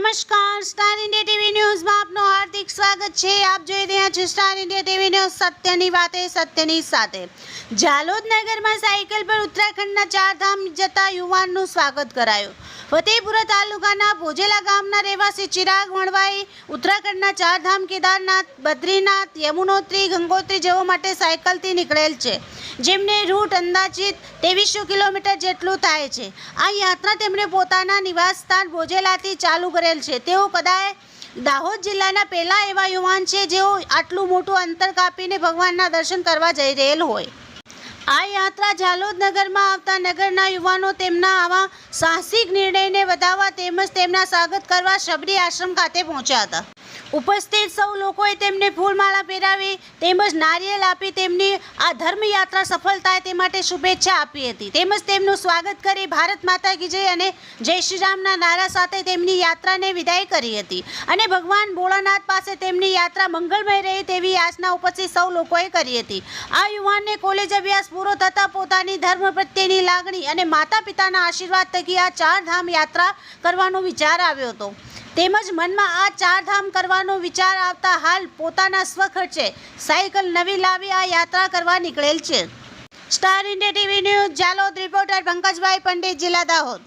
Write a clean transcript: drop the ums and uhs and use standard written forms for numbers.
નમસ્કાર, star India TV ન્યૂઝમાં આપનું હાર્દિક સ્વાગત છે। આપ જોઈ રહ્યા છો સ્ટાર ઇન્ડિયા ટીવી ન્યૂઝ, સત્યની વાતે સત્યની સાથે। જાલોદ નગરમાં સાયકલ પર ઉત્તરાખંડના ચારધામ જતા યુવાનનું સ્વાગત કરાયું। ફતેપુરા તાલુકાના ભોજેલા ગામના રહેવાસી ચિરાગ વણવાઈ ઉત્તરાખંડના ચારધામ કેદારનાથ, બદ્રીનાથ, યમુનોત્રી, ગંગોત્રી જવા માટે સાયકલથી નીકળેલ છે, જેમને રૂટ અંદાજિત 2300 કિલોમીટર જેટલું થાય છે। આ યાત્રા તેમણે પોતાના નિવાસ સ્થાન ભોજેલાથી ચાલુ કરેલ છે। તેઓ કદાચ દાહોદ જિલ્લાના પહેલા એવા યુવાન છે જેઓ આટલું મોટું અંતર કાપીને ભગવાનના દર્શન કરવા જઈ રહેલ હોય। આ યાત્રા જાલોદ નગરમાં આવતા નગરના યુવાનો તેમના આવા સાહસિક નિર્ણયને વધાવવા તેમજ તેમના સ્વાગત કરવા શબરી આશ્રમ ખાતે પહોંચ્યા હતા। ઉપસ્થિત સૌ લોકોએ તેમને ફૂલમાળા પહેરાવી તેમજ નારિયેળ આપી તેમની આ ધર્મયાત્રા સફળ થાય તે માટે શુભેચ્છા આપી હતી। તેમજ તેમનું સ્વાગત કરી ભારત માતા કી જય અને જય શ્રી રામના નારા સાથે તેમની યાત્રાને વિદાય કરી હતી અને ભગવાન ભોળાનાથ પાસે તેમની યાત્રા મંગળમય રહે તેવી આશા ઉપસ્થિત સૌ લોકોએ કરી હતી। આ યુવાનને કોલેજ અભ્યાસ પૂરો થતાં પોતાની ધર્મ પ્રત્યેની લાગણી અને માતા પિતાના આશીર્વાદ થકી આ ચારધામ યાત્રા કરવાનો વિચાર આવ્યો હતો। તેમજ મનમાં આ ચારધામ કરવાનો વિચાર આવતા હાલ પોતાના સ્વખર્ચે સાયકલ નવી લાવી આ યાત્રા કરવા નીકળેલ છે। Star India TV news Jhalod, reporter Pankajbhai Pandit, જિલ્લા દાહોદ।